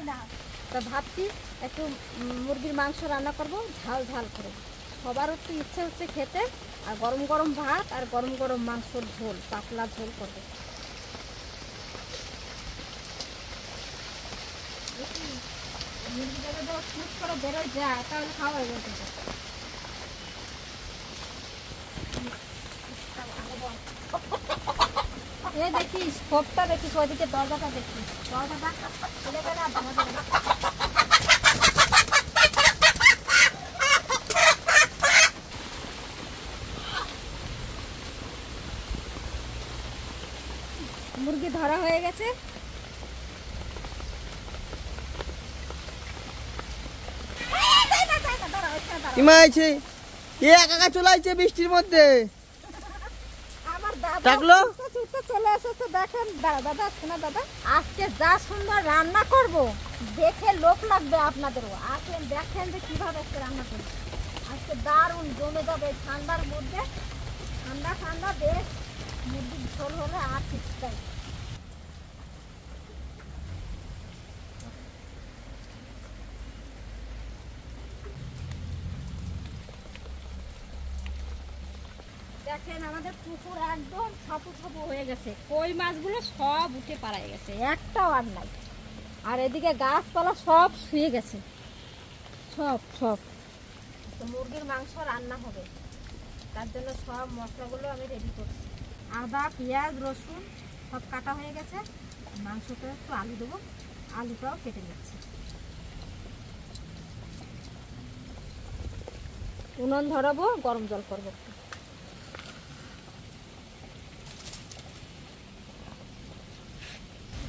তা ভাবছি একটু মুরগির মাংস রান্না করব ঝাল ঝাল করে। সবার একটু ইচ্ছে হচ্ছে খেতে, আর গরম গরম ভাত আর গরম গরম মাংসর ঝোল, পাতলা ঝোল করবো। মুরগিটা যদি টুক করে বেরোয় যায় তাহলে খাওয়া হয়ে যাবে। এ দেখিস খোপটা দেখিস, ওইদিকে দরজাটা দেখিস, দরজাটা খুলে গেলে আর ভাঙা যাবে না। মুরগি ধরা হয়ে গেছে। বৃষ্টির মধ্যে চলে এসেছে দেখেন। দাদা শোনা দাদা, আজকে যা সুন্দর রান্না করব দেখে লোক লাগবে আপনাদেরও। আসেন দেখেন যে কিভাবে আজকে রান্না করবো। আজকে দারুণ জমে যাবে ঠান্ডার মধ্যে। ঠান্ডা ঠান্ডা বেশ মুরগির ঝোল হলে আর ঠিকঠাক। দেখেন আমাদের পুকুর একদম ছাপু ছাপু হয়ে গেছে, কই মাছগুলো সব উঠে পাড়ায় গেছে, একটাও আর নাই। আর এদিকে গাছপালা সব শুয়ে গেছে, সব সব। তো মুরগির মাংস রান্না হবে, তার জন্য সব মশলাগুলো আমি রেডি করছি। আদা পেঁয়াজ রসুন সব কাটা হয়ে গেছে। মাংসটা একটু আলু দেবো, আলুটাও কেটে নিচ্ছি। উনুন ধরাবো, গরম জল করবো।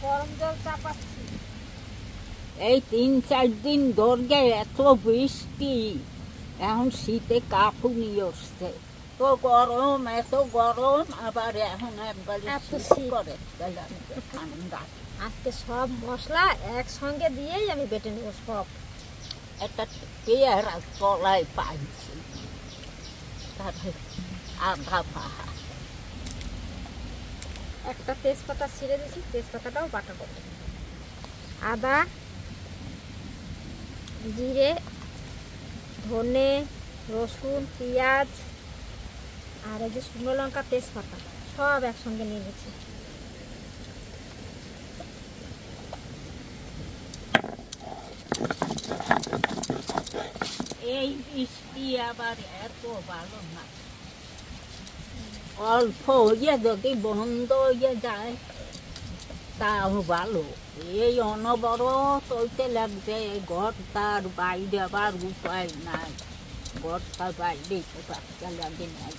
গরম জল চাপাচ্ছি। এই 3-4 দিন ধরে এত বৃষ্টি, এখন শীতে কাঁপুনি আসছে। তো গরম, এত গরম, আবার এখন একবারে করে ঠান্ডা। আজকে সব মশলা একসঙ্গে দিয়েই আমি বেটে নেবো সব। একটা পেয়ারা তলায় পাইছি, তারপরে আধা পাহা। একটা তেজপাতা ছিঁড়ে দিয়েছি, তেজপাতাটাও বাটা করবো। আদা জিরে ধনে রসুন পেঁয়াজ আর এই যে শুকনো লঙ্কা তেজপাতা সব একসঙ্গে নিয়ে নিয়েছি। এই বৃষ্টি আবার এত ভালো না, অল্প হইয়া যদি বন্ধ হইয়া যায় তাও ভালো। এই অনবরত হইতে লাগছে, ঘরটার বাইরে আবার উপায় নাই, ঘরটার বাইরে রাস্তা লাগে নাই।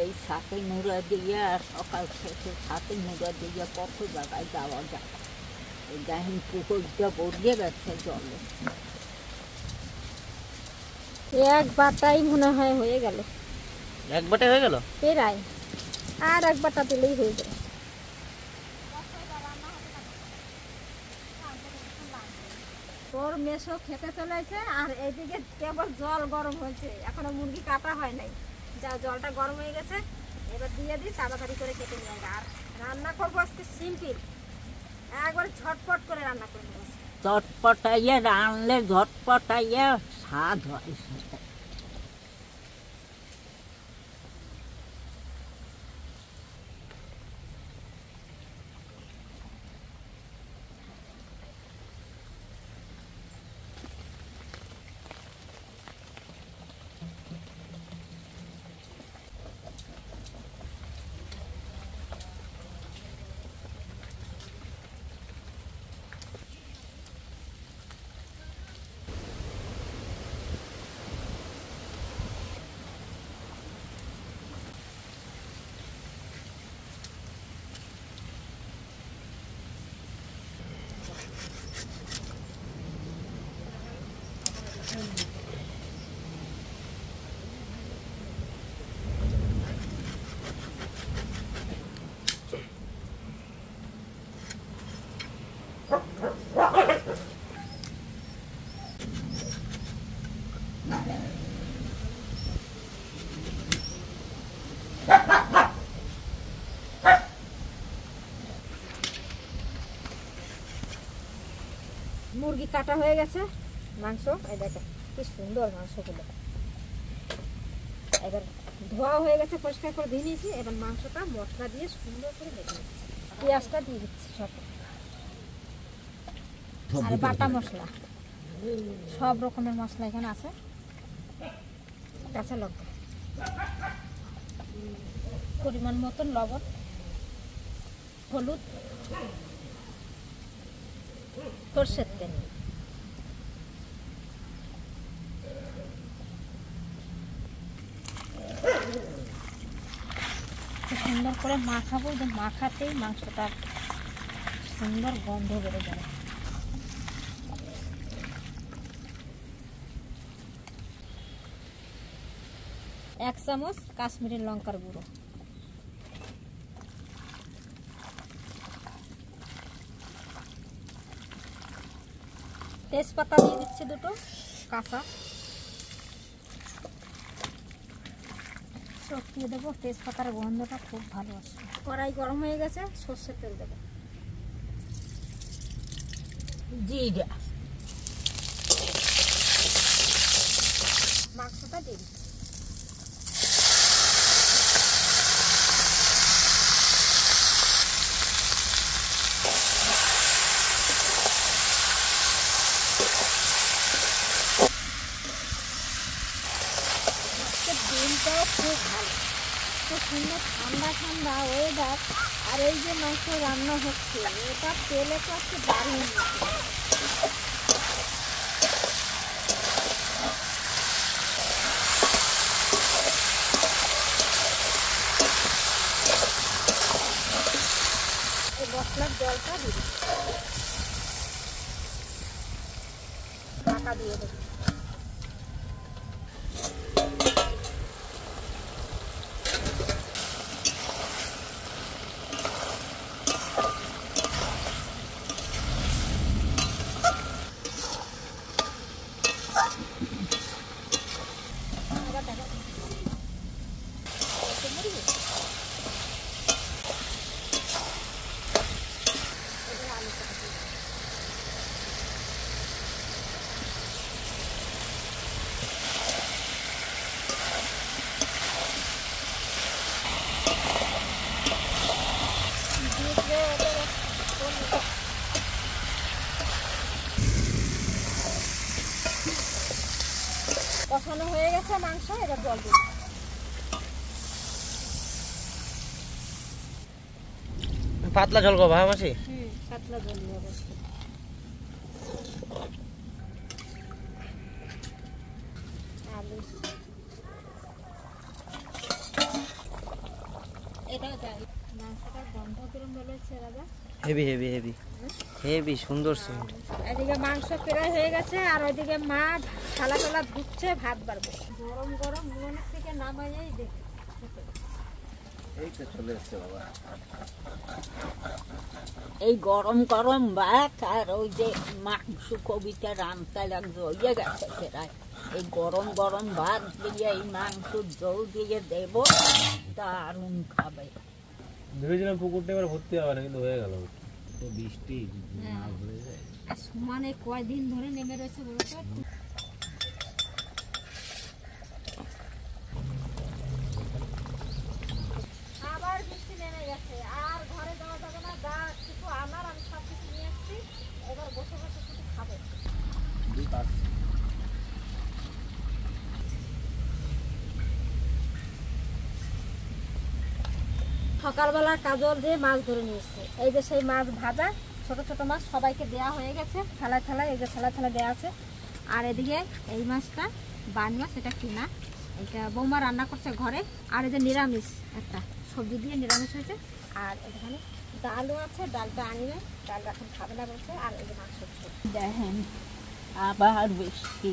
এই সাথে মুড়া দিয়ে সকাল থেকে সাথে মুড়া দিয়ে কত জায়গায় যাওয়া যায়। এই গাহিন পুকুরটা ভরিয়ে গেছে জলে। এক বাটাই মনে হয় হয়ে গেল, এক বাটাই হয়ে গেল প্রায়। আর এক বাটা দিলেই হয়ে যাবে। তোর মেশো খেতে চলেছে আর এইদিকে কেবল জল গরম হয়েছে, এখনো মুরগি কাটা হয় নাই। যা জলটা গরম হয়ে গেছে, এবার দিয়ে দিই, তাড়াতাড়ি করে কেটে নিয়ে যায়। আর রান্না করবো আজকে সিম্পল, একবার ঝটপট করে রান্না করবো। ঝটপটাইয়া রানলে ঝটপটাইয়া স্বাদ হয়। মুরগি কাটা হয়ে গেছে, মাংস এই দেখেন কি সুন্দর মাংসগুলো। এবার ধোয়া হয়ে গেছে, পরিষ্কার করে দিয়ে নিয়েছি। এবার মাংসটা মশলা দিয়ে সুন্দর করে বেটে নিচ্ছি। পেঁয়াজটা দিয়ে দিচ্ছি সব, আর বাটা মশলা, সব রকমের মশলা এখানে আছে। কাঁচা লঙ্কা, পরিমাণ মতন লবণ, হলুদ, সরষের তেল। সুন্দর করে মাখাবো, মাখাতেই মাংসটা সুন্দর গন্ধ বেড়ে যাবে। এক চামচ কাশ্মীরি লঙ্কার গুঁড়ো, তেজপাতা দিয়ে দিচ্ছি দুটো কাঁচা, সব দিয়ে দেবো। তেজপাতার গন্ধটা খুব ভালো আসবে। কড়াই গরম হয়ে গেছে, সর্ষের তেল দেবো, জিরা, মাংসটা দিয়ে দিচ্ছি। দিনটাও খুব ভালো, খুব সুন্দর ঠান্ডা ঠান্ডা ওয়েদার। আর এই যে মাংস রান্না হচ্ছে, এটা তেলে তো একটু দারুণ। এই মশলার জলটা দিয়ে দিচ্ছি, ঢাকা দিয়ে দেবো। কষানো হয়ে গেছে মাংস, এবার জল দিই। পাতলা ঝোল করবো, হ্যাঁ মাসি? পাতলা জল দিয়ে অবশ্যই। আলু এটাও যাই। মাংসটার গন্ধ কিরম বেরোচ্ছে দাদা? হেভি হেভি হেভি হেভি সুন্দর সেন্ট। এদিকে মাংস প্রায় হয়ে গেছে, আর ওইদিকে মা থালা টালা ধুচ্ছে, ভাত বাড়বো। গরম গরম উনুনের থেকে নামাইয়েই দেখি। এই তো চলে এসছে বাবা। এই গরম গরম ভাত আর ওই যে মাংস কবিতা রান্তা লাগছে হয়ে গেছে প্রায়। এই গরম গরম ভাত দিয়ে এই মাংস জল দিয়ে দেব, দারুণ খাবে। ভেবেছিলাম পুকুরটা এবার ভর্তি হবে না, কিন্তু হয়ে গেল। তো বৃষ্টি মাছ ধরে যায়। সমানে কয়দিন ধরে নেমে রয়েছে বলতো। আবার বৃষ্টি নেমে গেছে, আর ঘরে যাওয়া যাবে না। যা কিছু আনার আমি সব কিছু নিয়ে এসেছি, এবার বসে বসে শুধু খাবো। সকালবেলা কাজল যে মাছ ধরে নিয়ে এসছে, এই যে সেই মাছ ভাজা, ছোট ছোট মাছ সবাইকে দেওয়া হয়ে গেছে থালায় থালায়। এই যে থালায় থালায় দেওয়া আছে। আর এদিকে এই মাছটা বান মাছ, এটা কিনা, এটা বৌমা রান্না করছে ঘরে। আর এই যে নিরামিষ একটা সবজি দিয়ে নিরামিষ হয়েছে। আর এখানে ডালও আছে, ডালটা আনি না, ডালটা এখন খাবে না বলছে। আর এই যে মাংস দেখেন আবার বৃষ্টি,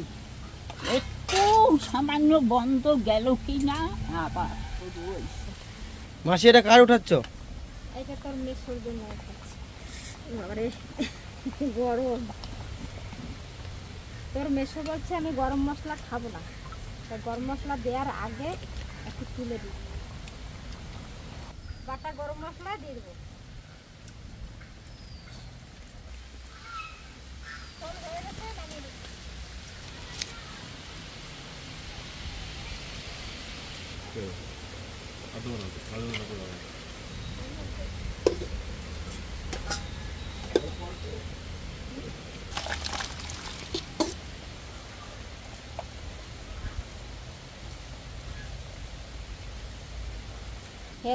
একটু সামান্য বন্ধ গেল কি না, আবার শুরু হয়েছে। মাসি এটা কার উঠাচ্ছ? এটা তোর মেসোর জন্য গরম। তোর মেসো বলছে আমি গরম মশলা খাবো না, তাই গরম মশলা দেওয়ার আগে একটু তুলে দিই। বাটা গরম মশলা দিয়ে দেবো। এ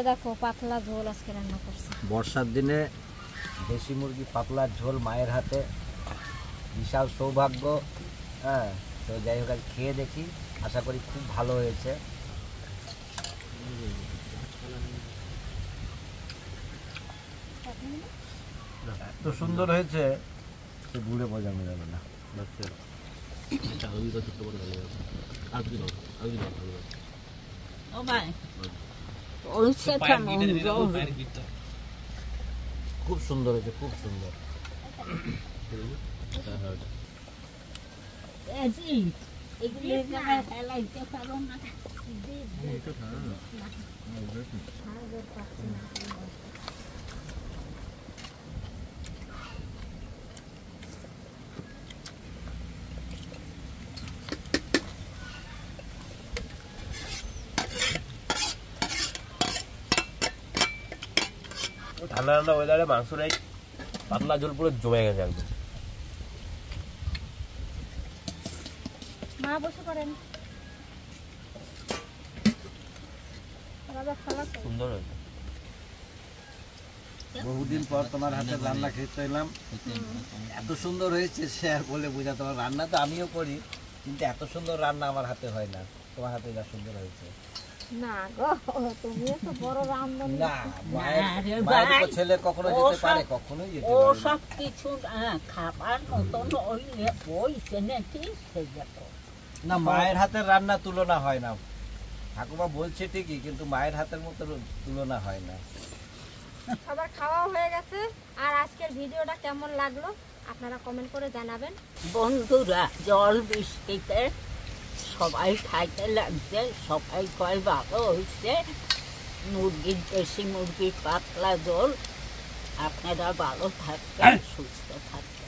দেখো পাতলা ঝোল আজকে রান্না করছি। বর্ষার দিনে দেশি মুরগি পাতলার ঝোল মায়ের হাতে বিশাল সৌভাগ্য। হ্যাঁ, তো যাই হোক আজ খেয়ে দেখি, আশা করি খুব ভালো হয়েছে। এত সুন্দর হয়েছে সে ঘুরে বোঝানো যাবে না। ও ভাই ওইসে কেমন খুব সুন্দর হয়েছে, খুব সুন্দর। এগুলো ফেলাইতে পারো না। ঠান্ডা ঠান্ডা ওয়েদারে মাংসর এই পাতলা ঝোল পুরো জমে গেছে একদম। মা বসে পড়েন। সুন্দর হয়েছে। বহুদিন পর তোমার হাতে রান্না খেতে এলাম, এত সুন্দর হয়েছে সে আর বলে বোঝা। তোমার রান্না তো আমিও করি, কিন্তু এত সুন্দর রান্না আমার হাতে হয় না। তোমার হাতে যা সুন্দর হয়েছে। না গো, তুমিও তো বড় রান্ধনী। না, মায়ের ছেলে কখনো যেতে পারে, কখনোই যেতে ও পারে না। সব কিছু খাবার মতন হইলে বইছে নাকি সে যত না, মায়ের হাতের রান্না তুলনা হয় না। ঠাকুমা বলছে ঠিকই, কিন্তু মায়ের হাতের মতো তুলনা হয় না। সবার খাওয়া হয়ে গেছে। আর আজকের ভিডিওটা কেমন লাগলো আপনারা কমেন্ট করে জানাবেন। বন্ধুরা, জল বৃষ্টিতে সবাই খাইতে লাগছে, সবাই কয় ভালো হয়েছে। মুরগির দেশি মুরগির পাতলা ঝোল। আপনারা ভালো থাকবেন, সুস্থ থাকবেন।